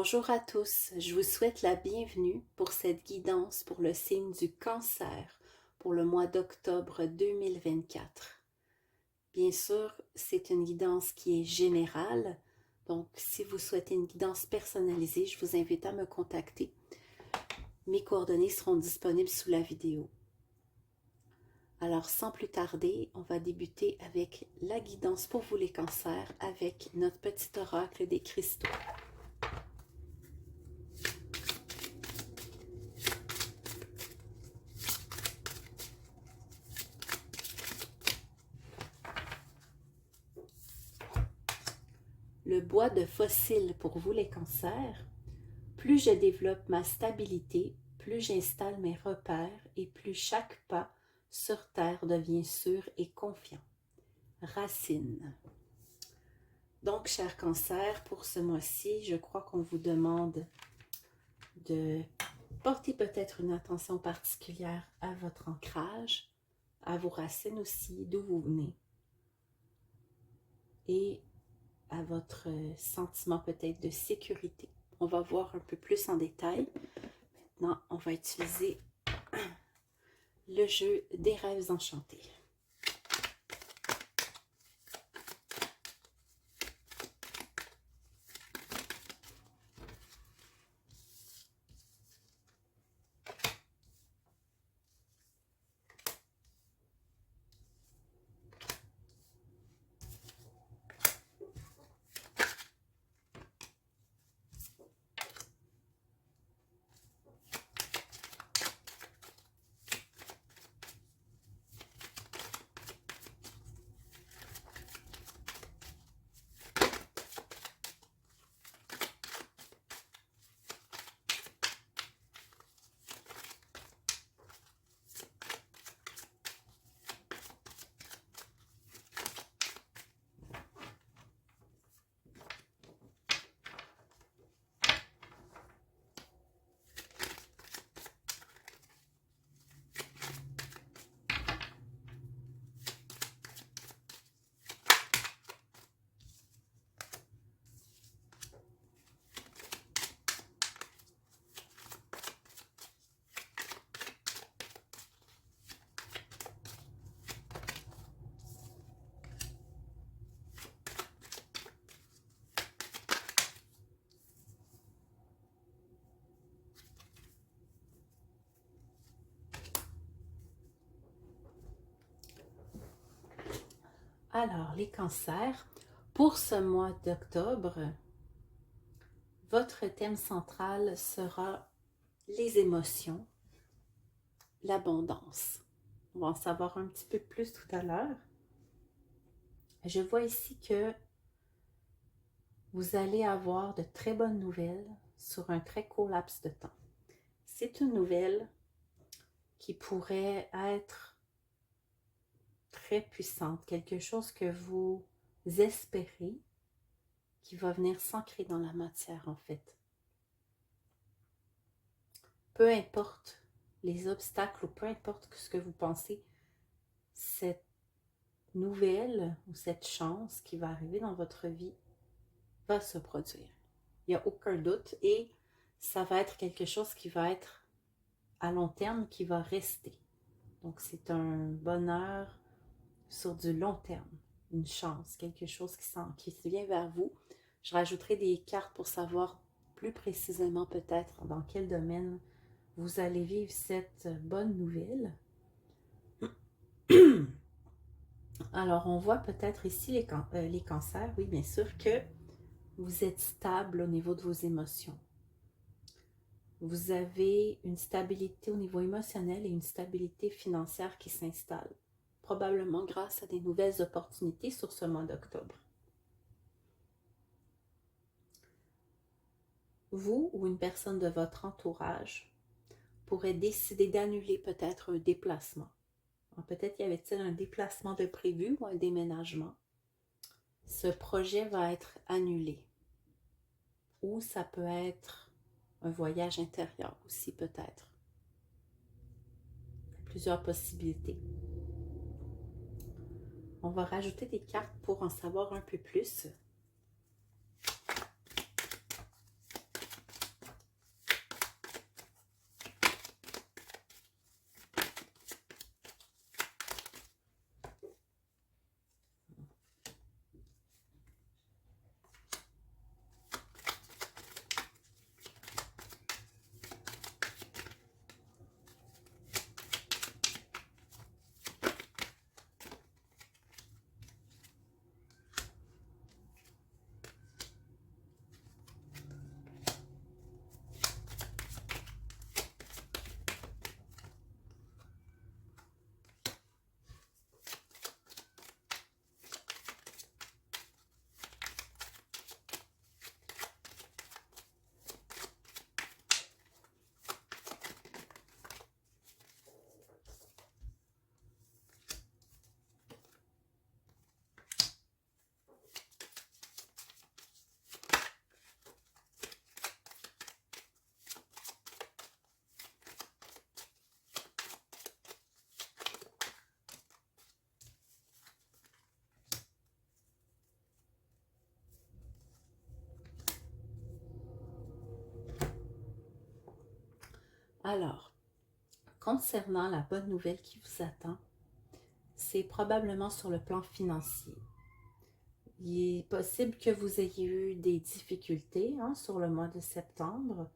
Bonjour à tous, je vous souhaite la bienvenue pour cette guidance pour le signe du Cancer pour le mois d'octobre 2024. Bien sûr, c'est une guidance qui est générale, donc si vous souhaitez une guidance personnalisée, je vous invite à me contacter. Mes coordonnées seront disponibles sous la vidéo. Alors sans plus tarder, on va débuter avec la guidance pour vous les cancers avec notre petit oracle des cristaux. Le bois de fossile pour vous les cancers. Plus je développe ma stabilité, plus j'installe mes repères et plus chaque pas sur terre devient sûr et confiant. Racine. Donc, cher cancer, pour ce mois-ci, je crois qu'on vous demande de porter peut-être une attention particulière à votre ancrage, à vos racines aussi, d'où vous venez, et à votre sentiment peut-être de sécurité. On va voir un peu plus en détail. Maintenant, on va utiliser le jeu des rêves enchantés. Alors, les cancers, pour ce mois d'octobre, votre thème central sera les émotions, l'abondance. On va en savoir un petit peu plus tout à l'heure. Je vois ici que vous allez avoir de très bonnes nouvelles sur un très court laps de temps. C'est une nouvelle qui pourrait être très puissante, quelque chose que vous espérez qui va venir s'ancrer dans la matière en fait. Peu importe les obstacles ou peu importe ce que vous pensez, cette nouvelle ou cette chance qui va arriver dans votre vie va se produire. Il n'y a aucun doute et ça va être quelque chose qui va être à long terme, qui va rester. Donc c'est un bonheur sur du long terme, une chance, quelque chose qui vient vers vous. Je rajouterai des cartes pour savoir plus précisément peut-être dans quel domaine vous allez vivre cette bonne nouvelle. Alors, on voit peut-être ici les cancers, oui, bien sûr, que vous êtes stable au niveau de vos émotions. Vous avez une stabilité au niveau émotionnel et une stabilité financière qui s'installe, probablement grâce à des nouvelles opportunités sur ce mois d'octobre. Vous ou une personne de votre entourage pourrait décider d'annuler peut-être un déplacement. Peut-être y avait-il un déplacement de prévu ou un déménagement. Ce projet va être annulé. Ou ça peut être un voyage intérieur aussi peut-être. Plusieurs possibilités. On va rajouter des cartes pour en savoir un peu plus. Alors, concernant la bonne nouvelle qui vous attend, c'est probablement sur le plan financier. Il est possible que vous ayez eu des difficultés sur le mois de septembre,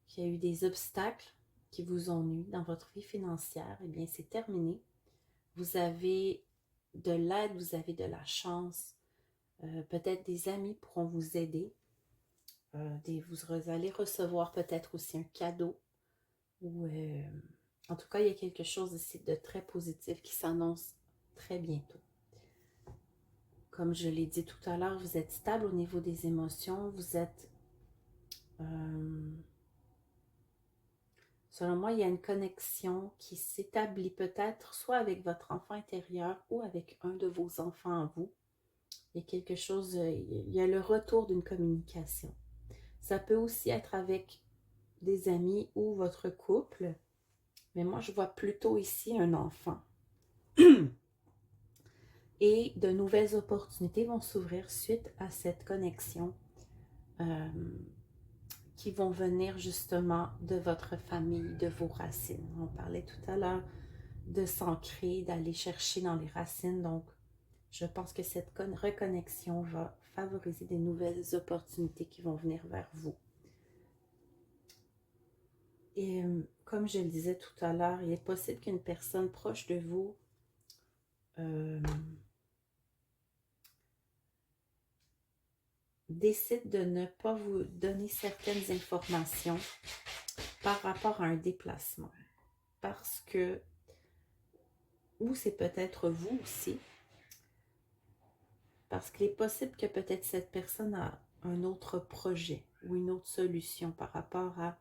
qu'il y a eu des obstacles qui vous ont nus dans votre vie financière. Eh bien, c'est terminé. Vous avez de l'aide, vous avez de la chance. Peut-être des amis pourront vous aider. Vous allez recevoir peut-être aussi un cadeau. Ou, en tout cas, il y a quelque chose ici de très positif qui s'annonce très bientôt. Comme je l'ai dit tout à l'heure, vous êtes stable au niveau des émotions. Vous êtes... selon moi, il y a une connexion qui s'établit peut-être soit avec votre enfant intérieur ou avec un de vos enfants en vous. Il y a quelque chose, il y a le retour d'une communication. Ça peut aussi être avec des amis ou votre couple, mais moi je vois plutôt ici un enfant. Et de nouvelles opportunités vont s'ouvrir suite à cette connexion qui vont venir justement de votre famille, de vos racines. On parlait tout à l'heure de s'ancrer, d'aller chercher dans les racines. Donc, je pense que cette reconnexion va favoriser des nouvelles opportunités qui vont venir vers vous. Et comme je le disais tout à l'heure, il est possible qu'une personne proche de vous décide de ne pas vous donner certaines informations par rapport à un déplacement. Parce que, ou c'est peut-être vous aussi, parce qu'il est possible que peut-être cette personne a un autre projet ou une autre solution par rapport à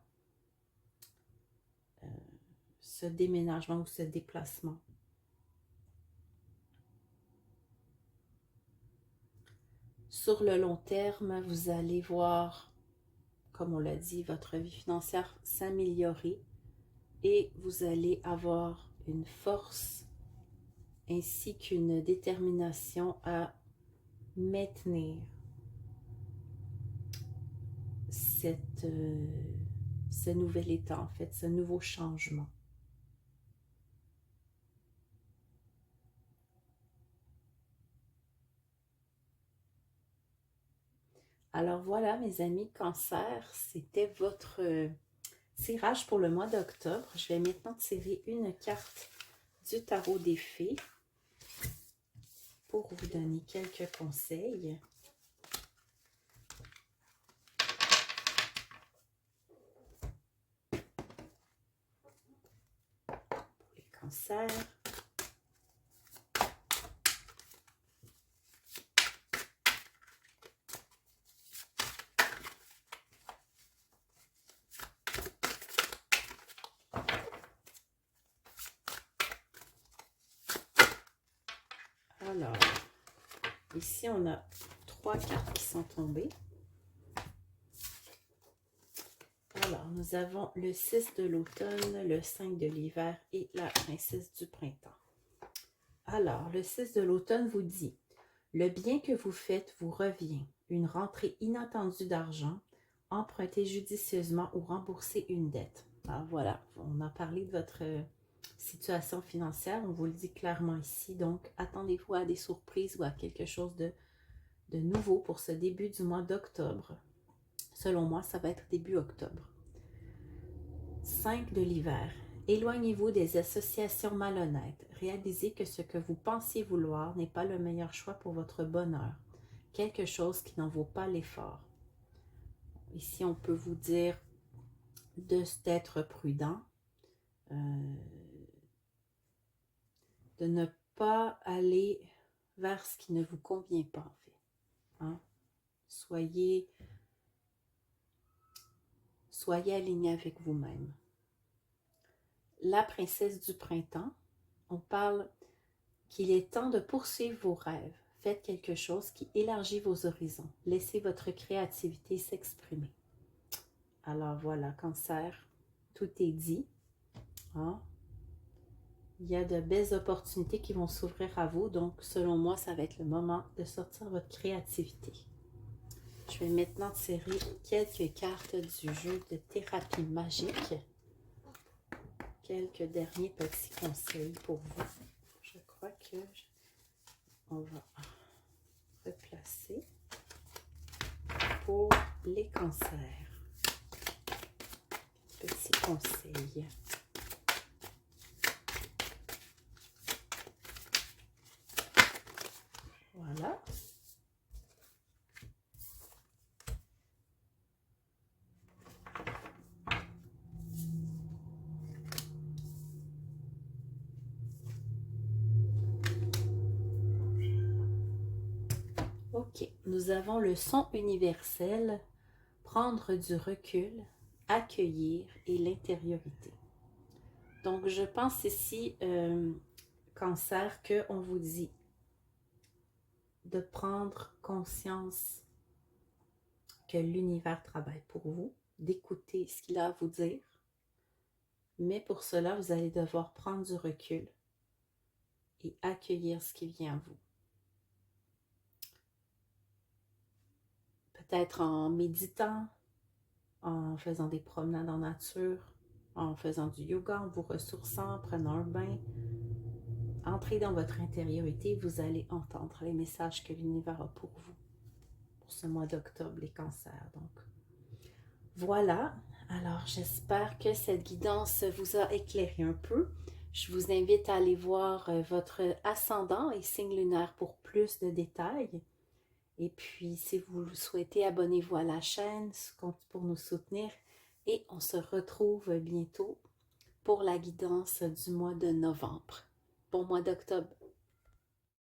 ce déménagement ou ce déplacement. Sur le long terme, vous allez voir, comme on l'a dit, votre vie financière s'améliorer et vous allez avoir une force ainsi qu'une détermination à maintenir ce nouvel état, en fait, ce nouveau changement. Alors voilà, mes amis, Cancer, c'était votre tirage pour le mois d'octobre. Je vais maintenant tirer une carte du tarot des fées pour vous donner quelques conseils. Pour les cancers. Alors, ici, on a 3 cartes qui sont tombées. Alors, nous avons le 6 de l'automne, le 5 de l'hiver et la princesse du printemps. Alors, le 6 de l'automne vous dit « Le bien que vous faites vous revient. Une rentrée inattendue d'argent. Empruntez judicieusement ou remboursez une dette. » Alors voilà, on a parlé de votre situation financière. On vous le dit clairement ici. Donc, attendez-vous à des surprises ou à quelque chose de nouveau pour ce début du mois d'octobre. Selon moi, ça va être début octobre. 5 de l'hiver. Éloignez-vous des associations malhonnêtes. Réalisez que ce que vous pensiez vouloir n'est pas le meilleur choix pour votre bonheur. Quelque chose qui n'en vaut pas l'effort. Ici, on peut vous dire d'être prudent, de ne pas aller vers ce qui ne vous convient pas, en fait. Hein? Soyez aligné avec vous-même. La princesse du printemps, on parle qu'il est temps de poursuivre vos rêves. Faites quelque chose qui élargit vos horizons. Laissez votre créativité s'exprimer. Alors voilà, Cancer, tout est dit. Hein? Il y a de belles opportunités qui vont s'ouvrir à vous. Donc, selon moi, ça va être le moment de sortir votre créativité. Je vais maintenant tirer quelques cartes du jeu de thérapie magique quelques derniers petits conseils pour vous. Je crois que on va replacer pour les cancers. Petits conseils. Voilà. Ok, nous avons le son universel, prendre du recul, accueillir et l'intériorité. Donc, je pense ici, cancer, qu'on vous dit de prendre conscience que l'univers travaille pour vous, d'écouter ce qu'il a à vous dire, mais pour cela, vous allez devoir prendre du recul et accueillir ce qui vient à vous. Peut-être en méditant, en faisant des promenades en nature, en faisant du yoga, en vous ressourçant, en prenant un bain. Entrez dans votre intériorité, vous allez entendre les messages que l'univers a pour vous, pour ce mois d'octobre, les cancers. Donc, voilà. Alors, j'espère que cette guidance vous a éclairé un peu. Je vous invite à aller voir votre ascendant et signe lunaire pour plus de détails. Et puis, si vous le souhaitez, abonnez-vous à la chaîne pour nous soutenir. Et on se retrouve bientôt pour la guidance du mois de novembre. Bon mois d'octobre.